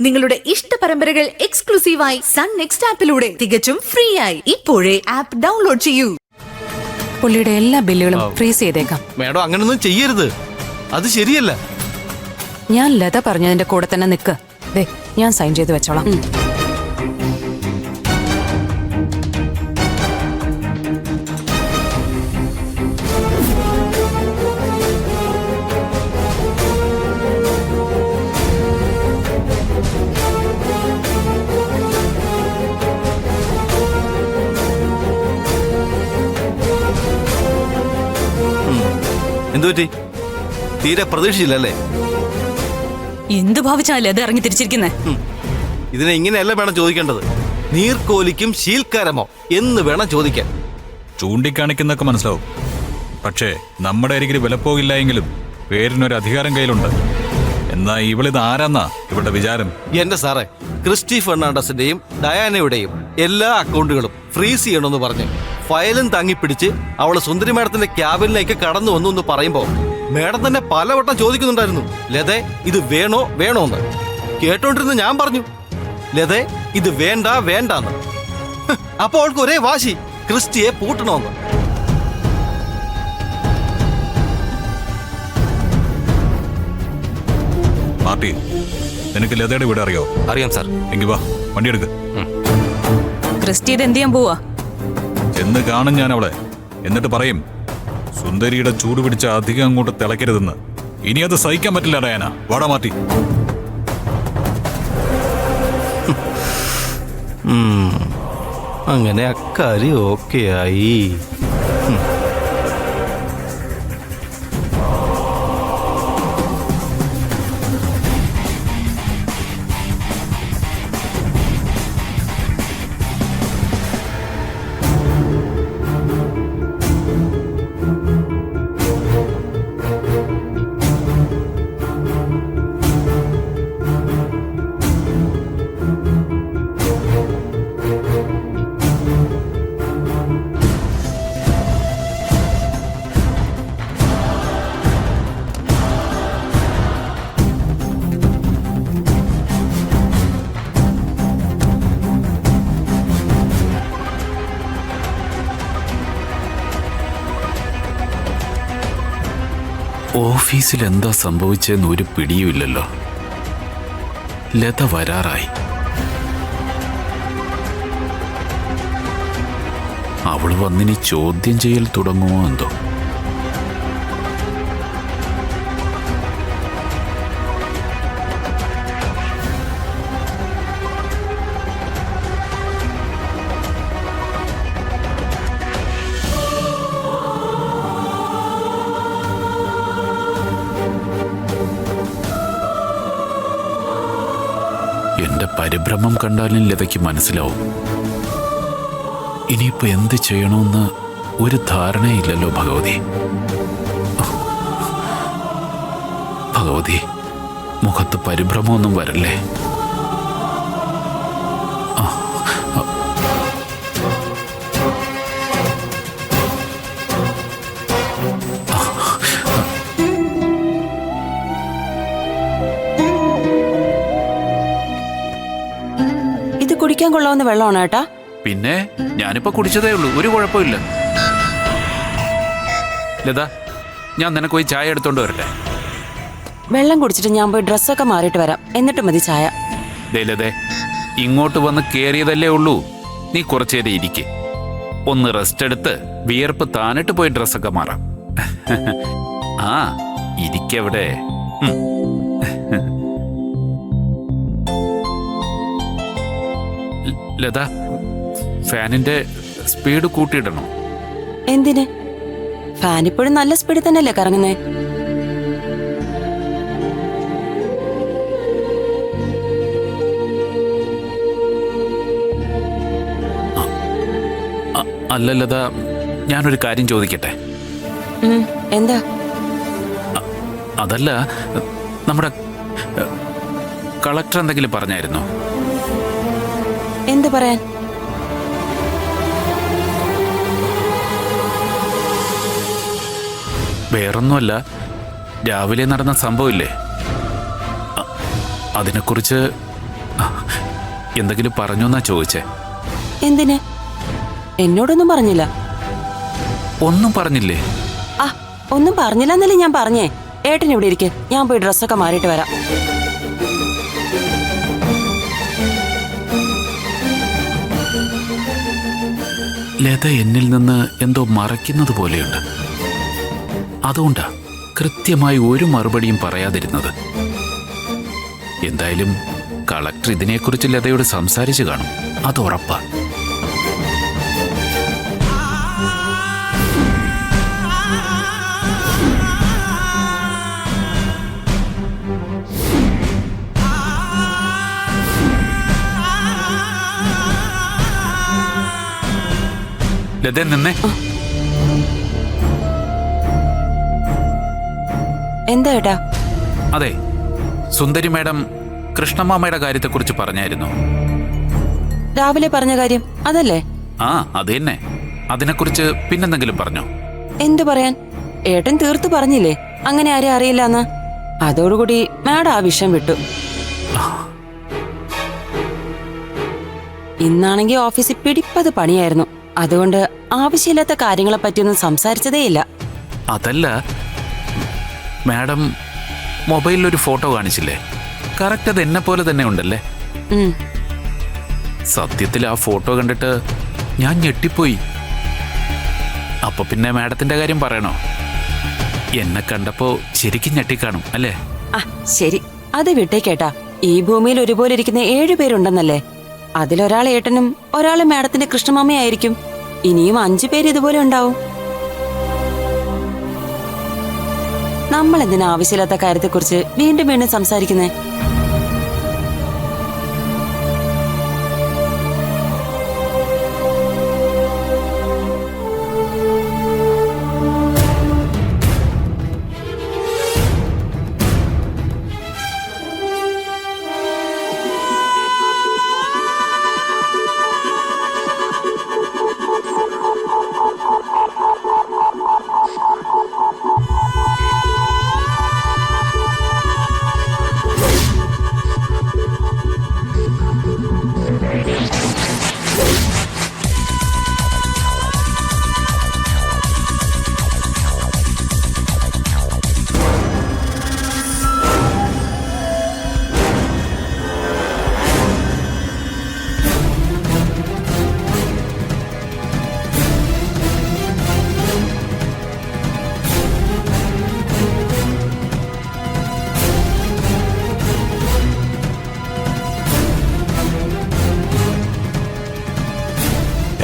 നിങ്ങളുടെ ഇഷ്ട പരമ്പരകൾ എക്സ്ക്ലൂസീവായി സൺ നെക്സ്റ്റ് ആപ്പിലൂടെ തികച്ചും ഫ്രീ ആയി ഇപ്പോഴേ ആപ്പ് ഡൗൺലോഡ് ചെയ്യൂ. പുള്ളിയുടെ എല്ലാ ബില്ലുകളും ഫ്രീസ് ചെയ്തേക്കാം. മേഡം അങ്ങനൊന്നും ചെയ്യരുത്, അത് ശരിയല്ല. ഞാൻ ലത പറഞ്ഞതിന്റെ കൂടെ തന്നെ നിക്ക്. ദേ ഞാൻ സൈൻ ചെയ്ത് വെച്ചോളാം. എന്തുപറ്റി? തീരെ പ്രതീക്ഷിച്ചില്ലല്ലേ? എന്ത് ഭാവിച്ചാലേ അത് ഇറങ്ങി തിരിച്ചിരിക്കുന്നേ? ഇതിനെ ഇങ്ങനെയല്ല വേണം ചോദിക്കേണ്ടത്. നീർക്കോലിക്കും ശീൽക്കാരമോ എന്ന് വേണം ചോദിക്കാൻ. ചൂണ്ടിക്കാണിക്കുന്നൊക്കെ മനസ്സിലാവും, പക്ഷേ നമ്മുടെ അരികിൽ വിലപ്പോകില്ല എങ്കിലും പേരിനൊരു അധികാരം കയ്യിലുണ്ട്. എന്നാ ഇവളിത് ആരാന്നാ ഇവളുടെ വിചാരം? എന്റെ സാറേ, ക്രിസ്റ്റി ഫെർണാണ്ടസിന്റെയും ഡയാനയുടെയും എല്ലാ അക്കൗണ്ടുകളും ഫ്രീസ് ചെയ്യണമെന്ന് പറഞ്ഞ് ഫയലും താങ്ങിപ്പിടിച്ച് അവള് സുന്ദരി മേഡത്തിന്റെ ക്യാബിനിലേക്ക് കടന്നു വന്നു എന്ന് പറയുമ്പോ മേഡം തന്നെ പലവട്ടം ചോദിക്കുന്നുണ്ടായിരുന്നു, ലതേ ഇത് വേണോ വേണോന്ന്. കേട്ടോണ്ടിരുന്ന് ഞാൻ പറഞ്ഞു, ലതേ ഇത് വേണ്ട വേണ്ടാന്ന്. അപ്പൊ അവൾക്ക് ഒരേ വാശി, ക്രിസ്റ്റിയെ പൂട്ടണമെന്ന്. മാർട്ടി, നിനക്ക് ലതയുടെ വീട് അറിയോ? അറിയാം സാർ. എങ്കി വാ, വണ്ടി എടുക്ക്. ക്രിസ്റ്റി ഇത് എന്ത് ചെയ്യാൻ പോവാ? ചെന്ന് കാണും ഞാൻ അവളെ, എന്നിട്ട് പറയും സുന്ദരിയുടെ ചൂട് പിടിച്ച അധികം അങ്ങോട്ട് തിളക്കരുതെന്ന്. ഇനി അത് സഹിക്കാൻ പറ്റില്ല ഡയാന. വാടാ മാറ്റി. അങ്ങനെ അക്കാര്യം ഓക്കെ ആയി. ഓഫീസിൽ എന്താ സംഭവിച്ചെന്ന് ഒരു പിടിയുമില്ലല്ലോ. ലത വരാറായി. അവള് വന്നിനി ചോദ്യം ചെയ്യൽ തുടങ്ങുമോ എന്തോ. എന്റെ പരിഭ്രമം കണ്ടാലും ലതയ്ക്ക് മനസ്സിലാവും. ഇനിയിപ്പോ എന്ത് ചെയ്യണമെന്ന് ഒരു ധാരണയില്ലല്ലോ ഭഗവതി. ഭഗവതി, മുഖത്ത് പരിഭ്രമമൊന്നും വരല്ലേ. ഇത് കുടിക്കാൻ കൊള്ളാവുന്ന വെള്ളമാണ് ഏട്ടാ. പിന്നെ ഞാനിപ്പോ കുടിച്ചതേ ഉള്ളൂ, ഒരു കുഴപ്പമില്ല. ലത, ഞാൻ നിനക്ക് പോയി ചായ എടുത്തോണ്ട് വരട്ടെ? വെള്ളം കുടിച്ചിട്ട് ഞാൻ പോയി ഡ്രസ്സൊക്കെ മാറിയിട്ട് വരാം, എന്നിട്ട് മതി ചായ. ലതേ, ഇങ്ങോട്ട് വന്ന് കേറിയതല്ലേ ഉള്ളൂ, നീ കുറച്ചേരം ഇരിക്കെ. ഒന്ന് റെസ്റ്റ് എടുത്ത് വിയർപ്പ് താനിട്ട് പോയി ഡ്രസ്സൊക്കെ മാറാം. ആ ഇരിക്കവിടെ. ലത, ഫാനിന്റെ സ്പീഡ് കൂട്ടിയിടണോ? എന്തിന്? ഫാൻ ഇപ്പോഴും നല്ല സ്പീഡിൽ തന്നെയല്ലേ കറങ്ങുന്നേ. അല്ല ലത, ഞാനൊരു കാര്യം ചോദിക്കട്ടെ? എന്താ? അതല്ല, നമ്മുടെ കളക്ടർ എന്തെങ്കിലും പറഞ്ഞായിരുന്നോ? എന്ത് പറയാൻ? വേറൊന്നുമല്ല, രാവിലെ നടന്ന സംഭവമില്ലേ, അതിനെക്കുറിച്ച് എന്തെങ്കിലും പറഞ്ഞോന്നാ ചോദിച്ചേ? എന്തിന്? എന്നോടൊന്നും പറഞ്ഞില്ല. ഒന്നും പറഞ്ഞില്ലേ? ആ, ഒന്നും പറഞ്ഞില്ലെന്നല്ലേ ഞാൻ പറഞ്ഞേ. ഏട്ടൻ ഇവിടെ ഇരിക്കെ, ഞാൻ പോയി ഡ്രസ്സൊക്കെ മാറിയിട്ട് വരാം. ലത എന്നിൽ നിന്ന് എന്തോ മറയ്ക്കുന്നത് പോലെയുണ്ട്. അതുകൊണ്ടാ കൃത്യമായി ഒരു മറുപടിയും പറയാതിരുന്നത്. എന്തായാലും കളക്ടർ ഇതിനെക്കുറിച്ച് ലതയോട് സംസാരിച്ചു കാണും, അത് ഉറപ്പാ. ലത നിന്നെ. എന്താ ഏട്ടാ? അതെ, സുന്ദരി മേഡം കൃഷ്ണമാമയുടെ കാര്യത്തെക്കുറിച്ച് പറഞ്ഞായിരുന്നു. രാവിലെ പറഞ്ഞ കാര്യം അതല്ലേ? ആ, അത് തന്നെ. അതിനെക്കുറിച്ച് പിന്നെന്തെങ്കിലും പറഞ്ഞോ? എന്തു പറയാൻ, ഏട്ടൻ തീർത്തു പറഞ്ഞില്ലേ അങ്ങനെ ആരെയും അറിയില്ലെന്ന്. അതോടുകൂടി മാഡം ആ വിഷയം വിട്ടു. ഇന്നാണെങ്കിൽ ഓഫീസിൽ പിടിപ്പത് പണിയായിരുന്നു. അതുകൊണ്ട് ആവശ്യമില്ലാത്ത കാര്യങ്ങളെ പറ്റിയൊന്നും സംസാരിച്ചതേയില്ല. അതല്ല, മാഡം മൊബൈലിലൊരു ഫോട്ടോ കാണിച്ചില്ലേ? കറക്റ്റ് അത് എന്നെ പോലെ തന്നെ ഉണ്ടല്ലേ? സത്യത്തിൽ ആ ഫോട്ടോ കണ്ടിട്ട് ഞാൻ ഞെട്ടിപ്പോയി. അപ്പൊ പിന്നെ മാഡത്തിന്റെ കാര്യം പറയണോ? എന്നെ കണ്ടപ്പോ ശരിക്കും ഞെട്ടിക്കാണും അല്ലേ? ആ ശരി, അത് വിട്ടേക്കേട്ടാ. ഈ ഭൂമിയിൽ ഒരുപോലെ ഇരിക്കുന്ന 7 പേരുണ്ടെന്നല്ലേ? അതിലൊരാൾ ഏട്ടനും ഒരാള് മാഡത്തിന്റെ കൃഷ്ണമാമയായിരിക്കും. ഇനിയും 5 പേര് ഇതുപോലെ ഉണ്ടാവും. നമ്മൾ എന്തിനാ ആവശ്യമില്ലാത്ത കാര്യത്തെക്കുറിച്ച് വീണ്ടും വീണ്ടും സംസാരിക്കുന്നേ?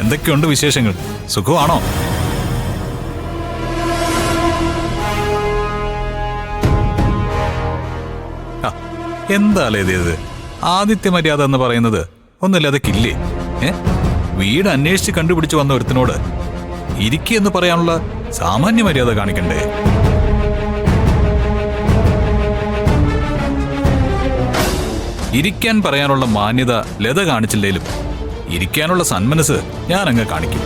എന്തൊക്കെയുണ്ട് വിശേഷങ്ങൾ? സുഖമാണോ? എന്താലേ ഇത്? ആദിത്യ മര്യാദ എന്ന് പറയുന്നത് ഒന്നുമില്ല, അതൊക്കില്ലേ? വീട് അന്വേഷിച്ച് കണ്ടുപിടിച്ചു വന്ന ഒരുത്തിനോട് ഇരിക്കെന്ന് പറയാനുള്ള സാമാന്യ മര്യാദ കാണിക്കണ്ടേ? ഇരിക്കാൻ പറയാനുള്ള മാന്യത ലത കാണിച്ചില്ലേലും ഇരിക്കാനുള്ള സന്മനസ് ഞാൻ അങ്ങ് കാണിക്കും.